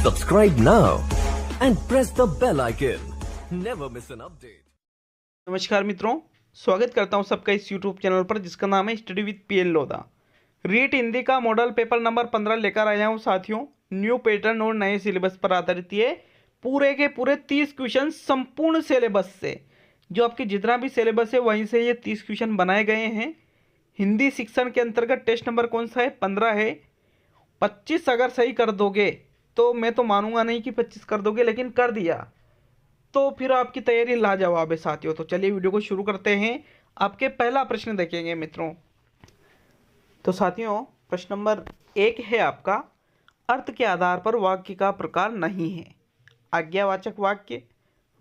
Subscribe now and press the bell icon. Never miss an update. नमस्कार मित्रों, स्वागत करता हूं सबका इस YouTube चैनल पर जिसका नाम है study with PL Lodha. REET Hindi का मॉडल पेपर नंबर 15 लेकर आया हूं साथियों। न्यू पैटर्न और नए सिलेबस पर आधारित ये पूरे के पूरे 30 क्वेश्चन संपूर्ण सिलेबस से, जो आपके जितना भी सिलेबस है वहीं से ये 30 क्वेश्चन बनाए गए हैं। हिंदी शिक्षण के अंतर्गत टेस्ट नंबर कौन सा है? 15 है। 25 अगर सही कर दोगे तो मैं तो मानूंगा नहीं कि 25 कर दोगे, लेकिन कर दिया तो फिर आपकी तैयारी लाजवाब है साथियों। तो चलिए वीडियो को शुरू करते हैं। आपके पहला प्रश्न देखेंगे मित्रों। तो साथियों प्रश्न नंबर 1 है आपका, अर्थ के आधार पर वाक्य का प्रकार नहीं है। आज्ञावाचक वाक्य,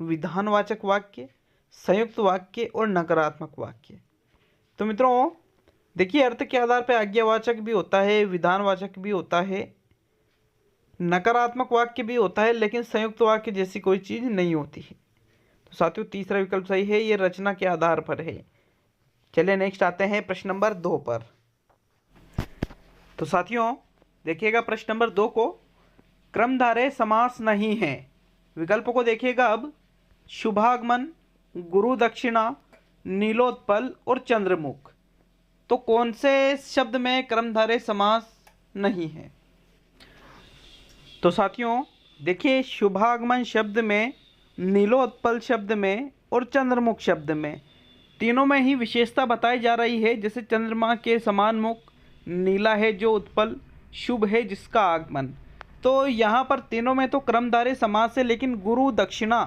विधानवाचक वाक्य, संयुक्त वाक्य और नकारात्मक वाक्य। तो मित्रों देखिए, अर्थ के आधार पर आज्ञावाचक भी होता है, विधानवाचक भी होता है, नकारात्मक वाक्य भी होता है, लेकिन संयुक्त वाक्य जैसी कोई चीज़ नहीं होती है। तो साथियों तीसरा विकल्प सही है, ये रचना के आधार पर है। चलिए नेक्स्ट आते हैं प्रश्न नंबर 2 पर। तो साथियों देखिएगा प्रश्न नंबर 2 को, क्रमधारय समास नहीं है। विकल्पों को देखिएगा अब, शुभागमन, गुरु दक्षिणा, नीलोत्पल और चंद्रमुख। तो कौन से शब्द में क्रमधारय समास नहीं है? तो साथियों देखिए, शुभागमन शब्द में, नीलोत्पल शब्द में और चंद्रमुख शब्द में, तीनों में ही विशेषता बताई जा रही है। जैसे चंद्रमा के समान मुख, नीला है जो उत्पल, शुभ है जिसका आगमन। तो यहाँ पर तीनों में तो क्रमधारय समास है, लेकिन गुरु दक्षिणा,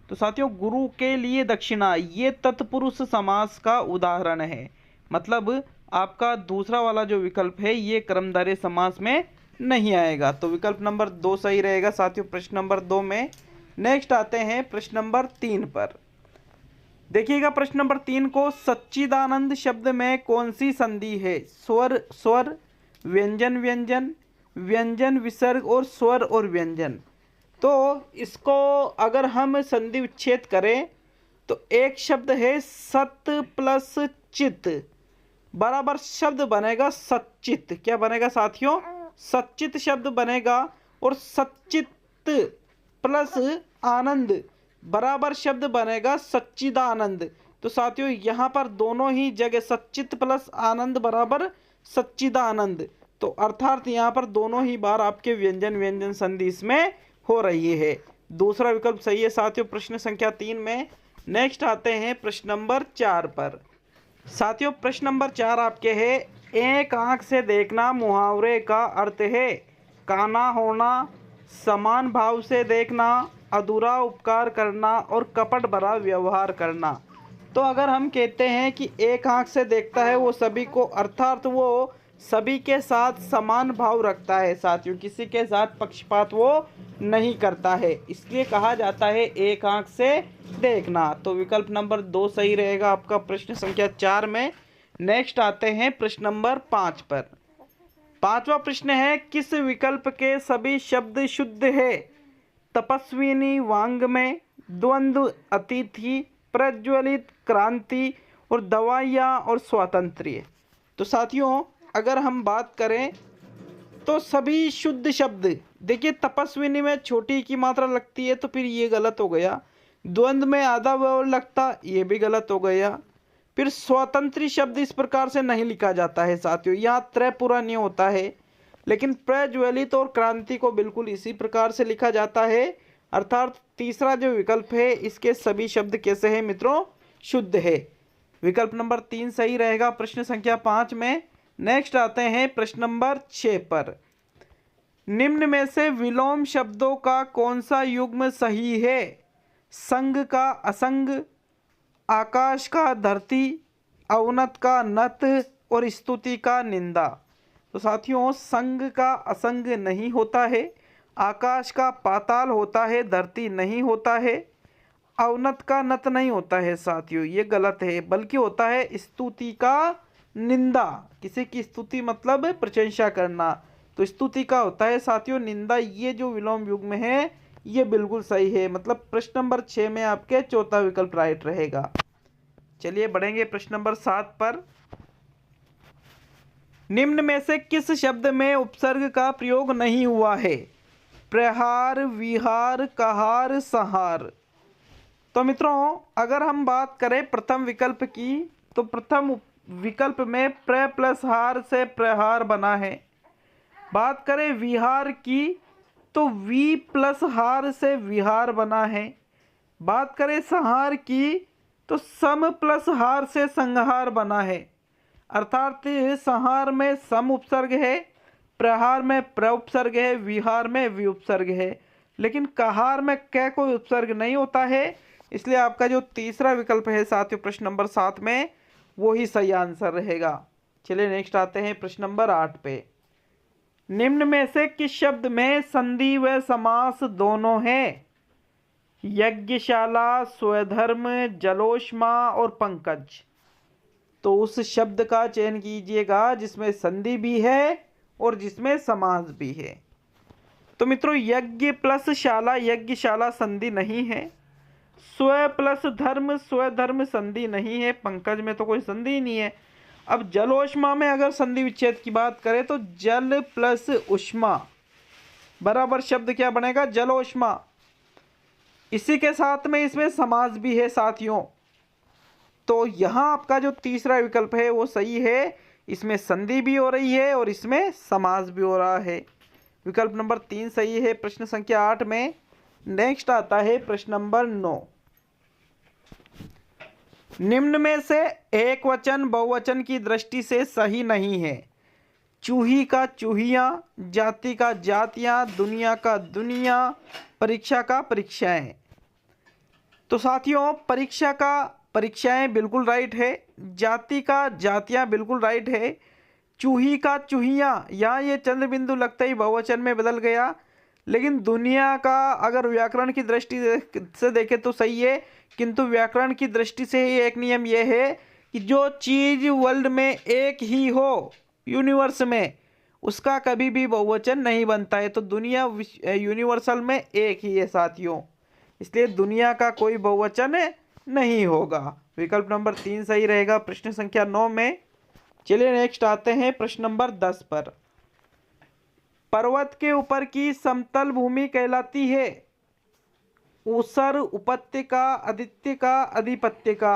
तो साथियों गुरु के लिए दक्षिणा, ये तत्पुरुष समास का उदाहरण है। मतलब आपका दूसरा वाला जो विकल्प है ये क्रमधारय समास में नहीं आएगा। तो विकल्प नंबर 2 सही रहेगा साथियों प्रश्न नंबर 2 में। नेक्स्ट आते हैं प्रश्न नंबर 3 पर। देखिएगा प्रश्न नंबर 3 को, सच्चिदानंद शब्द में कौन सी संधि है? स्वर स्वर, व्यंजन व्यंजन, व्यंजन विसर्ग और स्वर और व्यंजन। तो इसको अगर हम संधि विच्छेद करें तो एक शब्द है सत प्लस चित, बराबर शब्द बनेगा सच्चित। क्या बनेगा साथियों? सच्चित शब्द बनेगा। और सच्चित प्लस आनंद बराबर शब्द बनेगा सच्चिदानंद। तो साथियों यहाँ पर दोनों ही जगह सच्चित प्लस आनंद बराबर सच्चिदानंद, तो अर्थात यहाँ पर दोनों ही बार आपके व्यंजन व्यंजन संधि इसमें हो रही है। दूसरा विकल्प सही है साथियों प्रश्न संख्या 3 में। नेक्स्ट आते हैं प्रश्न नंबर 4 पर। साथियों प्रश्न नंबर 4 आपके है, एक आंख से देखना मुहावरे का अर्थ है। काना होना, समान भाव से देखना, अधूरा उपकार करना और कपट भरा व्यवहार करना। तो अगर हम कहते हैं कि एक आंख से देखता है वो सभी को, अर्थात वो सभी के साथ समान भाव रखता है साथियों, किसी के साथ पक्षपात वो नहीं करता है, इसलिए कहा जाता है एक आंख से देखना। तो विकल्प नंबर 2 सही रहेगा आपका प्रश्न संख्या 4 में। नेक्स्ट आते हैं प्रश्न नंबर 5 पर। 5वां प्रश्न है, किस विकल्प के सभी शब्द शुद्ध है? तपस्विनी, वांग्मय, द्वंद्व, अतिथि, प्रज्वलित, क्रांति और दवाइयाँ और स्वातंत्र्य। तो साथियों अगर हम बात करें तो सभी शुद्ध शब्द, देखिए तपस्विनी में छोटी की मात्रा लगती है तो फिर ये गलत हो गया, द्वंद्व में आधा व लगता, ये भी गलत हो गया। फिर स्वतंत्री शब्द इस प्रकार से नहीं लिखा जाता है साथियों, यहाँ त्रय पूरा नहीं होता है। लेकिन प्रज्वलित और क्रांति को बिल्कुल इसी प्रकार से लिखा जाता है। अर्थात तीसरा जो विकल्प है इसके सभी शब्द कैसे हैं मित्रों? शुद्ध है। विकल्प नंबर 3 सही रहेगा प्रश्न संख्या 5 में। नेक्स्ट आते हैं प्रश्न नंबर 6 पर। निम्न में से विलोम शब्दों का कौन सा युग्म सही है? संग का असंग, आकाश का धरती, अवनत का नत और स्तुति का निंदा। तो साथियों संग का असंग नहीं होता है, आकाश का पाताल होता है, धरती नहीं होता है, अवनत का नत नहीं होता है साथियों, ये गलत है, बल्कि होता है स्तुति का निंदा। किसी की स्तुति मतलब प्रशंसा करना, तो स्तुति का होता है साथियों निंदा। ये जो विलोम युग्म है ये बिल्कुल सही है। मतलब प्रश्न नंबर 6 में आपके चौथा विकल्प राइट रहेगा। चलिए बढ़ेंगे प्रश्न नंबर 7 पर। निम्न में से किस शब्द में उपसर्ग का प्रयोग नहीं हुआ है? प्रहार, विहार, कहार, संहार। तो मित्रों अगर हम बात करें प्रथम विकल्प की, तो प्रथम विकल्प में प्र प्लस हार से प्रहार बना है। बात करें विहार की, तो वी प्लस हार से विहार बना है। बात करें संहार की, तो सम प्लस हार से संहार बना है। अर्थात संहार में सम उपसर्ग है, प्रहार में प्र उपसर्ग है, विहार में वि उपसर्ग है, लेकिन कहार में क कोई उपसर्ग नहीं होता है। इसलिए आपका जो तीसरा विकल्प है साथियों प्रश्न नंबर 7 में, वो ही सही आंसर रहेगा। चलिए नेक्स्ट आते हैं प्रश्न नंबर 8 पे। निम्न में से किस शब्द में संधि व समास दोनों हैं? यज्ञशाला, स्वधर्म, जलोष्मा और पंकज। तो उस शब्द का चयन कीजिएगा जिसमें संधि भी है और जिसमें समास भी है। तो मित्रों यज्ञ प्लस शाला, यज्ञशाला संधि नहीं है। स्व प्लस धर्म, स्वधर्म संधि नहीं है। पंकज में तो कोई संधि नहीं है। अब जलोष्मा में अगर संधि विच्छेद की बात करें तो जल प्लस उष्मा बराबर शब्द क्या बनेगा? जलोष्मा। इसी के साथ में इसमें समास भी है साथियों। तो यहाँ आपका जो तीसरा विकल्प है वो सही है। इसमें संधि भी हो रही है और इसमें समास भी हो रहा है। विकल्प नंबर 3 सही है प्रश्न संख्या 8 में। नेक्स्ट आता है प्रश्न नंबर 9। निम्न में से एक वचन बहुवचन की दृष्टि से सही नहीं है। चूही का चूहियां, जाति का जातियां, दुनिया का दुनिया, परीक्षा का परीक्षाएं। तो साथियों परीक्षा का परीक्षाएं बिल्कुल राइट है, जाति का जातियां बिल्कुल राइट है, चूही का चूहियां यहाँ ये चंद्र बिंदु लगते ही बहुवचन में बदल गया। लेकिन दुनिया का अगर व्याकरण की दृष्टि से देखें तो सही है, किंतु व्याकरण की दृष्टि से ही एक नियम यह है कि जो चीज वर्ल्ड में एक ही हो, यूनिवर्स में, उसका कभी भी बहुवचन नहीं बनता है। तो दुनिया यूनिवर्सल में एक ही है साथियों, इसलिए दुनिया का कोई बहुवचन नहीं होगा। विकल्प नंबर 3 सही रहेगा प्रश्न संख्या 9 में। चलिए नेक्स्ट आते हैं प्रश्न नंबर 10 पर। पर्वत के ऊपर की समतल भूमि कहलाती है ऊसर, उपत्यका, आदित्यका, अधिपत्यका।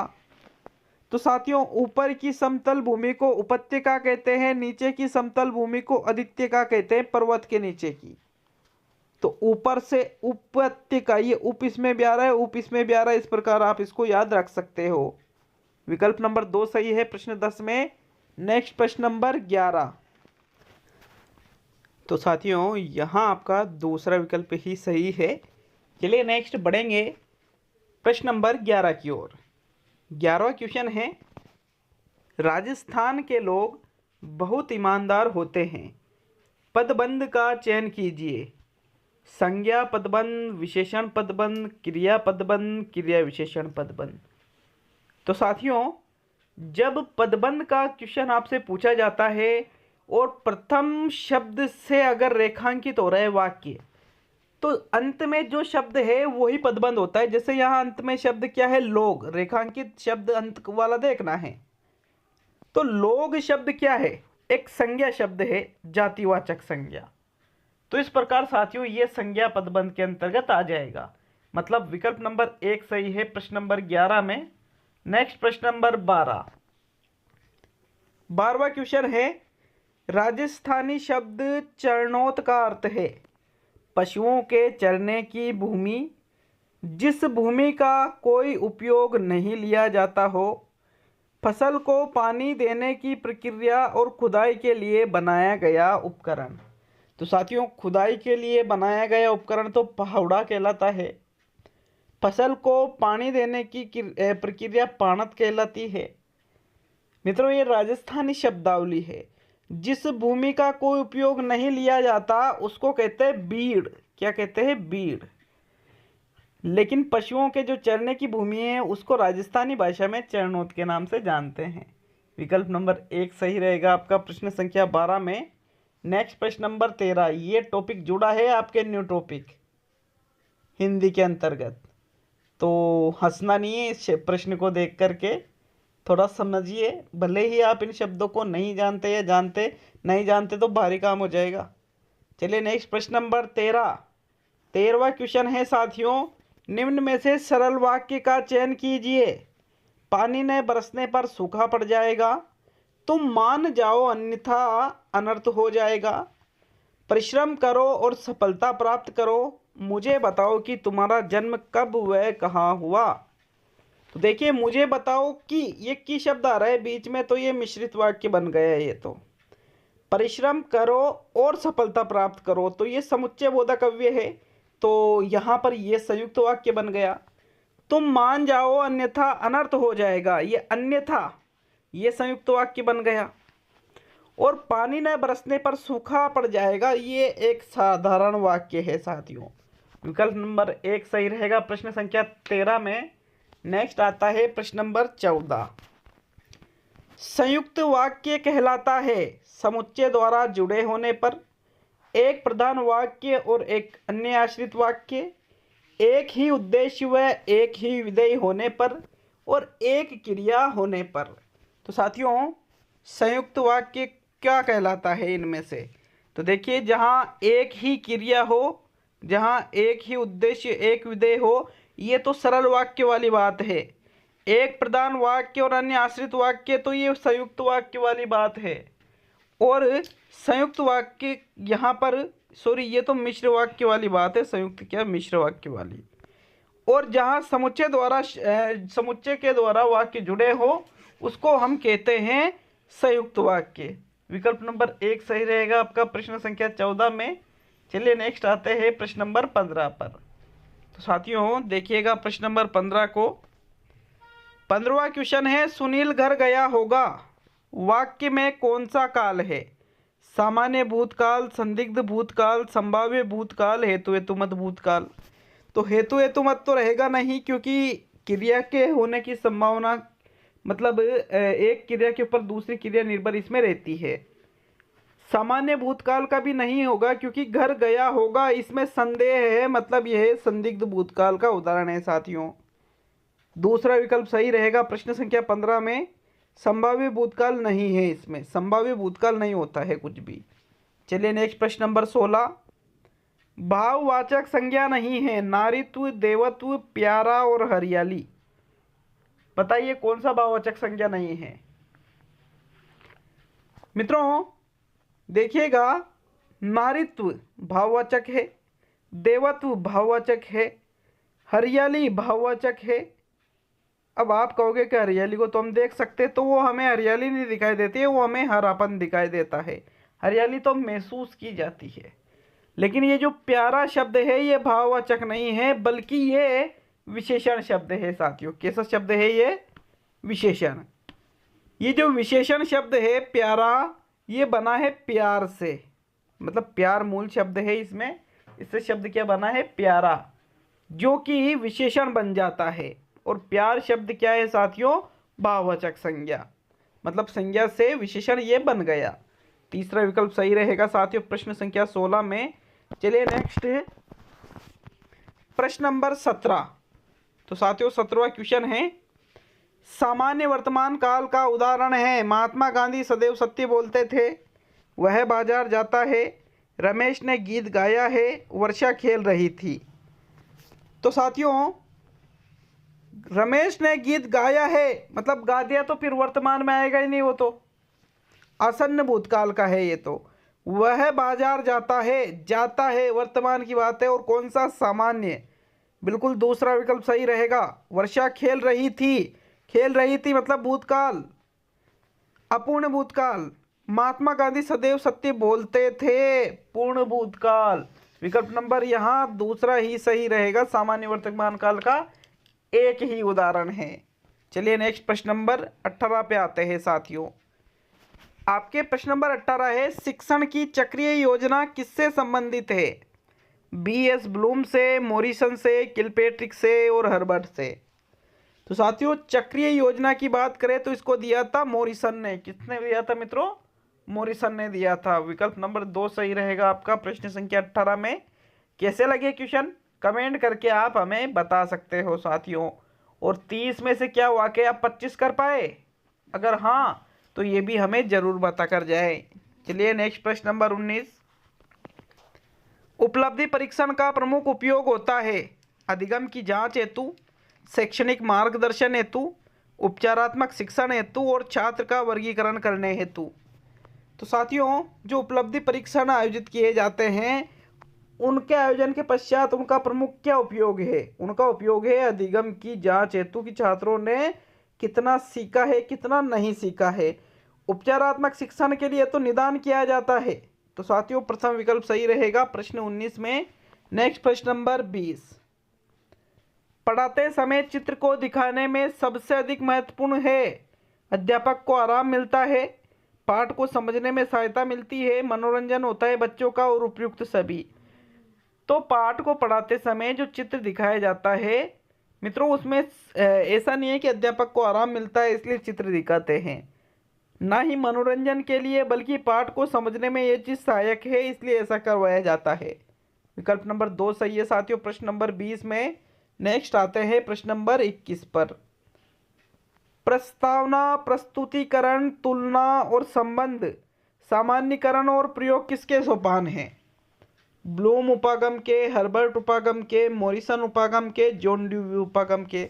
तो साथियों ऊपर की समतल भूमि को उपत्यका कहते हैं, नीचे की समतल भूमि को आदित्यका कहते हैं, पर्वत के नीचे की। तो ऊपर से उपत्यका, ये उप इसमें भी आ रहा है, उप इसमें भी आ रहा है, इस प्रकार आप इसको याद रख सकते हो। विकल्प नंबर 2 सही है प्रश्न 10 में। नेक्स्ट प्रश्न नंबर 11। तो साथियों यहाँ आपका दूसरा विकल्प ही सही है। चलिए नेक्स्ट बढ़ेंगे प्रश्न नंबर 11 की ओर। 11वां क्वेश्चन है, राजस्थान के लोग बहुत ईमानदार होते हैं। पदबंध का चयन कीजिए। संज्ञा पदबंध, विशेषण पदबंध, क्रिया पदबंध, क्रिया विशेषण पदबंध। तो साथियों जब पदबंध का क्वेश्चन आपसे पूछा जाता है और प्रथम शब्द से अगर रेखांकित हो रहा है वाक्य, तो अंत में जो शब्द है वही पदबंध होता है। जैसे यहाँ अंत में शब्द क्या है? लोग। रेखांकित शब्द अंत वाला देखना है। तो लोग शब्द क्या है? एक संज्ञा शब्द है, जातिवाचक संज्ञा। तो इस प्रकार साथियों ये संज्ञा पदबंध के अंतर्गत आ जाएगा। मतलब विकल्प नंबर 1 सही है प्रश्न नंबर 11 में। नेक्स्ट प्रश्न नंबर 12। 12वां क्वेश्चन है, राजस्थानी शब्द चरणोत का अर्थ है पशुओं के चरने की भूमि, जिस भूमि का कोई उपयोग नहीं लिया जाता हो, फसल को पानी देने की प्रक्रिया और खुदाई के लिए बनाया गया उपकरण। तो साथियों खुदाई के लिए बनाया गया उपकरण तो पहाउड़ा कहलाता है। फसल को पानी देने की प्रक्रिया पाणत कहलाती है। मित्रों ये राजस्थानी शब्दावली है। जिस भूमि का कोई उपयोग नहीं लिया जाता उसको कहते हैं बीड़। क्या कहते हैं? बीड़। लेकिन पशुओं के जो चरने की भूमि है उसको राजस्थानी भाषा में चरणोत के नाम से जानते हैं। विकल्प नंबर 1 सही रहेगा आपका प्रश्न संख्या 12 में। नेक्स्ट प्रश्न नंबर 13। ये टॉपिक जुड़ा है आपके न्यू टॉपिक हिंदी के अंतर्गत, तो हंसना नहीं है इस प्रश्न को देख करके, थोड़ा समझिए। भले ही आप इन शब्दों को नहीं जानते या जानते नहीं जानते तो भारी काम हो जाएगा। चलिए नेक्स्ट प्रश्न नंबर 13। 13वां क्वेश्चन है साथियों, निम्न में से सरल वाक्य का चयन कीजिए। पानी न बरसने पर सूखा पड़ जाएगा, तुम मान जाओ अन्यथा अनर्थ हो जाएगा। परिश्रम करो और सफलता प्राप्त करो, मुझे बताओ कि तुम्हारा जन्म कब व कहाँ हुआ। तो देखिए, मुझे बताओ कि ये की शब्द आ रहा है बीच में, तो ये मिश्रित वाक्य बन गया है। ये तो परिश्रम करो और सफलता प्राप्त करो, तो ये समुच्चय बोधक अव्यय है, तो यहाँ पर ये संयुक्त वाक्य बन गया। तुम मान जाओ अन्यथा अनर्थ हो जाएगा, ये अन्यथा ये संयुक्त वाक्य बन गया। और पानी न बरसने पर सूखा पड़ जाएगा, ये एक साधारण वाक्य है साथियों। विकल्प नंबर 1 सही रहेगा प्रश्न संख्या 13 में। नेक्स्ट आता है प्रश्न नंबर 14। संयुक्त वाक्य कहलाता है समुच्चय द्वारा जुड़े होने पर, एक प्रधान वाक्य और एक अन्य आश्रित वाक्य, एक ही उद्देश्य व एक ही विधेय होने पर, और एक क्रिया होने पर। तो साथियों, संयुक्त वाक्य क्या कहलाता है इनमें से? तो देखिए, जहाँ एक ही क्रिया हो, जहाँ एक ही उद्देश्य एक विधेय हो, ये तो सरल वाक्य वाली बात है। एक प्रधान वाक्य और अन्य आश्रित वाक्य, तो ये संयुक्त वाक्य वाली बात है। और संयुक्त वाक्य यहाँ पर ये तो मिश्र वाक्य वाली बात है, संयुक्त क्या मिश्र वाक्य वाली। और जहाँ समुच्चय के द्वारा वाक्य जुड़े हो, उसको हम कहते हैं संयुक्त वाक्य। विकल्प नंबर 1 सही रहेगा आपका प्रश्न संख्या 14 में। चलिए नेक्स्ट आते हैं प्रश्न नंबर 15 पर। तो साथियों देखिएगा प्रश्न नंबर 15 को। 15वां क्वेश्चन है, सुनील घर गया होगा, वाक्य में कौन सा काल है? सामान्य भूतकाल, संदिग्ध भूतकाल, संभाव्य भूतकाल, हेतु हेतुमत भूतकाल। तो हेतु हेतुमत तो रहेगा नहीं, क्योंकि क्रिया के होने की संभावना, मतलब एक क्रिया के ऊपर दूसरी क्रिया निर्भर इसमें रहती है। सामान्य भूतकाल का भी नहीं होगा, क्योंकि घर गया होगा इसमें संदेह है, मतलब यह संदिग्ध भूतकाल का उदाहरण है साथियों। दूसरा विकल्प सही रहेगा प्रश्न संख्या 15 में। संभाव्य भूतकाल नहीं है, इसमें संभाव्य भूतकाल नहीं होता है कुछ भी। चलिए नेक्स्ट प्रश्न नंबर 16। भाववाचक संज्ञा नहीं है, नारीत्व, देवत्व, प्यारा और हरियाली। बताइए कौन सा भाववाचक संज्ञा नहीं है? मित्रों देखिएगा, नारीत्व भाववाचक है, देवत्व भाववाचक है, हरियाली भाववाचक है। अब आप कहोगे कि हरियाली को तो हम देख सकते, तो वो हमें हरियाली नहीं दिखाई देती है, वो हमें हरापन दिखाई देता है। हरियाली तो महसूस की जाती है। लेकिन ये जो प्यारा शब्द है, ये भाववाचक नहीं है, बल्कि ये विशेषण शब्द है साथियों। कैसा शब्द है ये? विशेषण। ये जो विशेषण शब्द है प्यारा, ये बना है प्यार से, मतलब प्यार मूल शब्द है इसमें, इससे शब्द क्या बना है? प्यारा, जो कि विशेषण बन जाता है। और प्यार शब्द क्या है साथियों? भाववाचक संज्ञा, मतलब संज्ञा से विशेषण ये बन गया। तीसरा विकल्प सही रहेगा साथियों प्रश्न संख्या 16 में। चलिए नेक्स्ट है प्रश्न नंबर 17। तो साथियों 17वां क्वेश्चन है, सामान्य वर्तमान काल का उदाहरण है, महात्मा गांधी सदैव सत्य बोलते थे, वह बाजार जाता है, रमेश ने गीत गाया है, वर्षा खेल रही थी। तो साथियों रमेश ने गीत गाया है, मतलब गा दिया तो फिर वर्तमान में आएगा ही नहीं, वो तो आसन्न भूतकाल का है ये तो। वह बाजार जाता है वर्तमान की बात है। और कौन सा? सामान्य। बिल्कुल दूसरा विकल्प सही रहेगा। वर्षा खेल रही थी मतलब भूतकाल, अपूर्ण भूतकाल। महात्मा गांधी सदैव सत्य बोलते थे, पूर्ण भूतकाल। विकल्प नंबर यहाँ दूसरा ही सही रहेगा, सामान्य वर्तमान काल का एक ही उदाहरण है। चलिए नेक्स्ट प्रश्न नंबर 18 पे आते हैं साथियों। आपके प्रश्न नंबर 18 है, शिक्षण की चक्रीय योजना किससे संबंधित है? B.S. ब्लूम से, मॉरिसन से, किलपेट्रिक से और हर्बर्ट से। तो साथियों चक्रीय योजना की बात करें तो इसको दिया था मॉरिसन ने। किसने दिया था मित्रों? मॉरिसन ने दिया था। विकल्प नंबर 2 सही रहेगा आपका प्रश्न संख्या 18 में। कैसे लगे क्वेश्चन? कमेंट करके आप हमें बता सकते हो साथियों। और 30 में से क्या वाकई आप 25 कर पाए? अगर हाँ तो ये भी हमें जरूर बता कर जाए। चलिए नेक्स्ट प्रश्न नंबर 19। उपलब्धि परीक्षण का प्रमुख उपयोग होता है अधिगम की जांच हेतु, शैक्षणिक मार्गदर्शन हेतु, उपचारात्मक शिक्षण हेतु और छात्र का वर्गीकरण करने हेतु। तो साथियों, जो उपलब्धि परीक्षण आयोजित किए जाते हैं उनके आयोजन के पश्चात उनका प्रमुख क्या उपयोग है? उनका उपयोग है अधिगम की जांच हेतु कि छात्रों ने कितना सीखा है, कितना नहीं सीखा है। उपचारात्मक शिक्षण के लिए तो निदान किया जाता है। तो साथियों, प्रथम विकल्प सही रहेगा प्रश्न 19 में। नेक्स्ट प्रश्न नंबर 20, पढ़ाते समय चित्र को दिखाने में सबसे अधिक महत्वपूर्ण है अध्यापक को आराम मिलता है, पाठ को समझने में सहायता मिलती है, मनोरंजन होता है बच्चों का और उपयुक्त सभी। तो पाठ को पढ़ाते समय जो चित्र दिखाया जाता है मित्रों, उसमें ऐसा नहीं है कि अध्यापक को आराम मिलता है इसलिए चित्र दिखाते हैं, ना ही मनोरंजन के लिए, बल्कि पाठ को समझने में ये चीज़ सहायक है इसलिए ऐसा करवाया जाता है। विकल्प नंबर 2 सही है साथियों प्रश्न नंबर 20 में। नेक्स्ट आते हैं प्रश्न नंबर 21 पर। प्रस्तावना, प्रस्तुतिकरण, तुलना और संबंध, सामान्यीकरण और प्रयोग किसके सोपान हैं? ब्लूम उपागम के, हर्बर्ट उपागम के, मॉरिसन उपागम के, जॉन ड्यूवी उपागम के।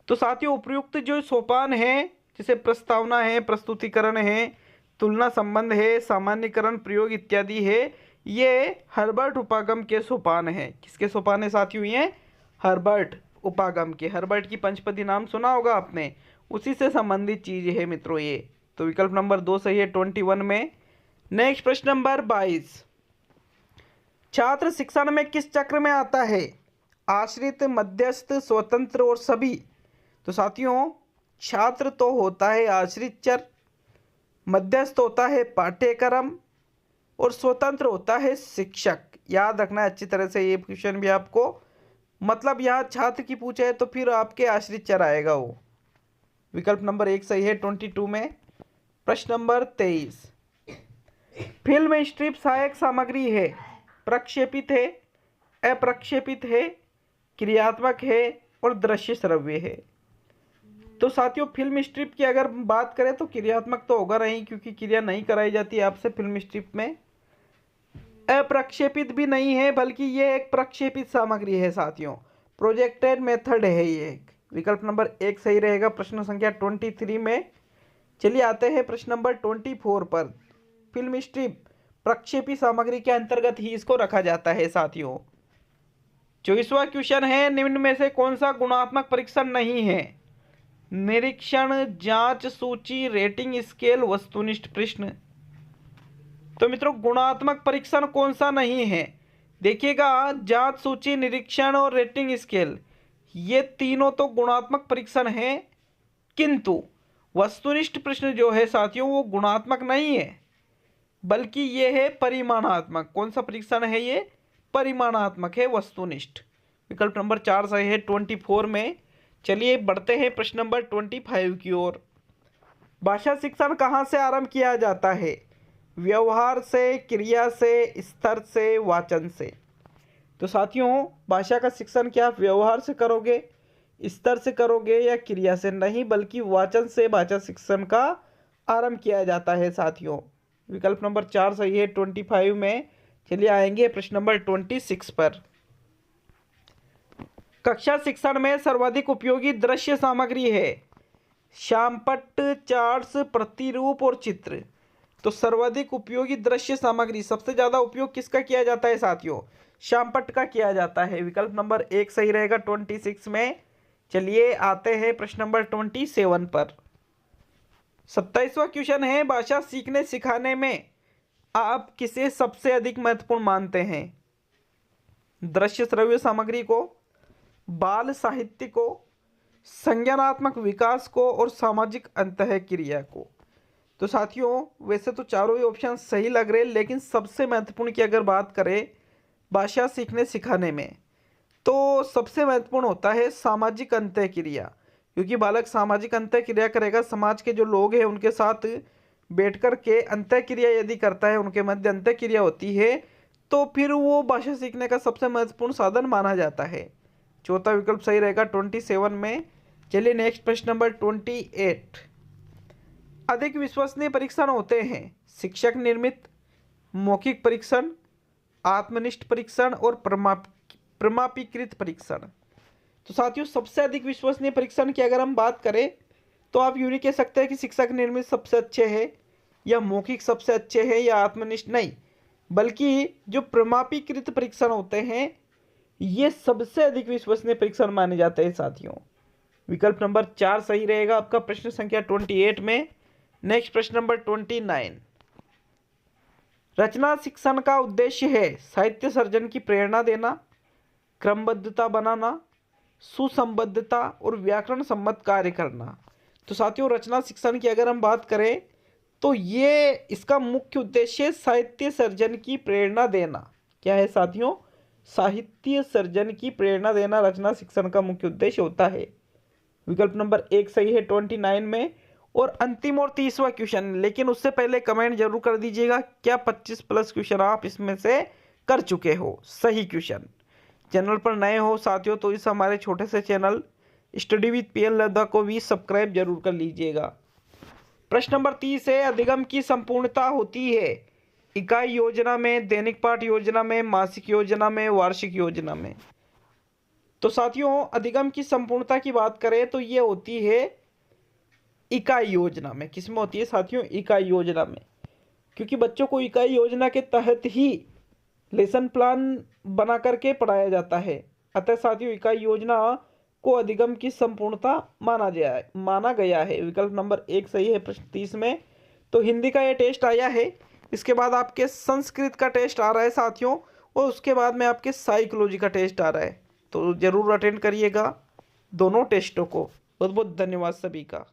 तो साथियों, उपयुक्त जो सोपान है जैसे प्रस्तावना है, प्रस्तुतिकरण है, तुलना संबंध है, सामान्यीकरण, प्रयोग इत्यादि है, ये हर्बर्ट उपागम के सोपान है। किसके सोपान है साथियों? ये हर्बर्ट उपागम के। हर्बर्ट की पंचपदी नाम सुना होगा आपने, उसी से संबंधित चीज है मित्रों ये। तो विकल्प नंबर 2 सही है 21 में। नेक्स्ट प्रश्न नंबर 22, छात्र शिक्षण में किस चक्र में आता है? आश्रित, मध्यस्थ, स्वतंत्र और सभी। तो साथियों, छात्र तो होता है आश्रित चर, मध्यस्थ होता है पाठ्यक्रम और स्वतंत्र होता है शिक्षक। याद रखना अच्छी तरह से, ये क्वेश्चन भी आपको, मतलब यहाँ छात्र की पूछे है तो फिर आपके आश्रित चर आएगा वो। विकल्प नंबर 1 सही है 22 में। प्रश्न नंबर 23, फिल्म स्ट्रिप सहायक सामग्री है, प्रक्षेपित है, अप्रक्षेपित है, क्रियात्मक है और दृश्य श्रव्य है। तो साथियों, फिल्म स्ट्रिप की अगर बात करें तो क्रियात्मक तो होगा नहीं क्योंकि क्रिया नहीं कराई जाती है आपसे फिल्म स्ट्रिप में। अप्रक्षेपित भी नहीं है बल्कि ये एक प्रक्षेपित सामग्री है साथियों, प्रोजेक्टेड मेथड है ये एक। विकल्प नंबर 1 सही रहेगा प्रश्न संख्या 23 में। चलिए आते हैं प्रश्न नंबर 24 पर। फिल्म स्ट्रिप प्रक्षेपी सामग्री के अंतर्गत ही इसको रखा जाता है साथियों। 24वां क्वेश्चन है, निम्न में से कौन सा गुणात्मक परीक्षण नहीं है? निरीक्षण, जांच, सूची, रेटिंग स्केल, वस्तुनिष्ठ प्रश्न। तो मित्रों, गुणात्मक परीक्षण कौन सा नहीं है? देखिएगा, जांच, सूची, निरीक्षण और रेटिंग स्केल, ये तीनों तो गुणात्मक परीक्षण हैं, किंतु वस्तुनिष्ठ प्रश्न जो है साथियों वो गुणात्मक नहीं है बल्कि ये है परिमाणात्मक। कौन सा परीक्षण है ये? परिमाणात्मक है, वस्तुनिष्ठ। विकल्प नंबर 4 सही है 24 में। चलिए बढ़ते हैं प्रश्न नंबर 25 की ओर। भाषा शिक्षण कहाँ से आरंभ किया जाता है? व्यवहार से, क्रिया से, स्तर से, वाचन से। तो साथियों, भाषा का शिक्षण क्या आप व्यवहार से करोगे, स्तर से करोगे या क्रिया से? नहीं, बल्कि वाचन से भाषा शिक्षण का आरंभ किया जाता है साथियों। विकल्प नंबर 4 सही है 25 में। चलिए आएंगे प्रश्न नंबर 26 पर। कक्षा शिक्षण में सर्वाधिक उपयोगी दृश्य सामग्री है श्यामपट्ट, चार्ट्स, प्रतिरूप और चित्र। तो सर्वाधिक उपयोगी दृश्य सामग्री, सबसे ज्यादा उपयोग किसका किया जाता है साथियों? श्यामपट्ट का किया जाता है। विकल्प नंबर 1 सही रहेगा 26 में। चलिए आते हैं प्रश्न नंबर 27 पर। 27वां क्वेश्चन है, भाषा सीखने सिखाने में आप किसे सबसे अधिक महत्वपूर्ण मानते हैं? दृश्य श्रव्य सामग्री को, बाल साहित्य को, संज्ञानात्मक विकास को और सामाजिक अंतःक्रिया को। तो साथियों, वैसे तो चारों ही ऑप्शन सही लग रहे हैं, लेकिन सबसे महत्वपूर्ण की अगर बात करें भाषा सीखने सिखाने में तो सबसे महत्वपूर्ण होता है सामाजिक अंतःक्रिया, क्योंकि बालक सामाजिक अंतःक्रिया करेगा, समाज के जो लोग हैं उनके साथ बैठकर के अंतःक्रिया यदि करता है, उनके मध्य अंतःक्रिया होती है, तो फिर वो भाषा सीखने का सबसे महत्वपूर्ण साधन माना जाता है। चौथा विकल्प सही रहेगा 27 में। चलिए नेक्स्ट प्रश्न नंबर 28। अधिक विश्वसनीय परीक्षण होते हैं शिक्षक निर्मित, मौखिक परीक्षण, आत्मनिष्ठ परीक्षण और प्रमाणीकृत परीक्षण। तो साथियों सबसे अधिक विश्वसनीय परीक्षण की अगर हम बात करें तो आप यूं नहीं कह सकते कि शिक्षक निर्मित सबसे अच्छे हैं या मौखिक सबसे अच्छे हैं या आत्मनिष्ठ, नहीं, बल्कि जो प्रमाणीकृत परीक्षण होते हैं ये सबसे अधिक विश्वसनीय परीक्षण माने जाते हैं साथियों। विकल्प नंबर 4 सही रहेगा आपका प्रश्न संख्या 28 में। नेक्स्ट प्रश्न नंबर 29। रचना शिक्षण का उद्देश्य है साहित्य सर्जन की प्रेरणा देना, क्रमबद्धता बनाना, सुसंबद्धता और व्याकरण सम्मत कार्य करना। तो साथियों रचना शिक्षण की अगर हम बात करें तो ये इसका मुख्य उद्देश्य साहित्य सर्जन की प्रेरणा देना। क्या है साथियों? साहित्य सर्जन की प्रेरणा देना रचना शिक्षण का मुख्य उद्देश्य होता है। विकल्प नंबर 1 सही है 29 में। और अंतिम और 30वां क्वेश्चन, लेकिन उससे पहले कमेंट जरूर कर दीजिएगा क्या 25 प्लस क्वेश्चन आप इसमें से कर चुके हो सही क्वेश्चन। चैनल पर नए हो साथियों तो इस हमारे छोटे से channel study with PL Lodha को भी सब्सक्राइब जरूर कर लीजिएगा। प्रश्न नंबर 30 है, अधिगम की संपूर्णता होती है इकाई योजना में, दैनिक पाठ योजना में, मासिक योजना में, वार्षिक योजना में। तो साथियों अधिगम की संपूर्णता की बात करें तो ये होती है इकाई योजना में। किसमें होती है साथियों? इकाई योजना में, क्योंकि बच्चों को इकाई योजना के तहत ही लेसन प्लान बना करके पढ़ाया जाता है। अतः साथियों इकाई योजना को अधिगम की संपूर्णता माना गया है। विकल्प नंबर 1 सही है प्रश्न 30 में। तो हिंदी का ये टेस्ट आया है, इसके बाद आपके संस्कृत का टेस्ट आ रहा है साथियों, और उसके बाद में आपके साइकोलॉजी का टेस्ट आ रहा है। तो जरूर अटेंड करिएगा दोनों टेस्टों को। बहुत बहुत धन्यवाद सभी का।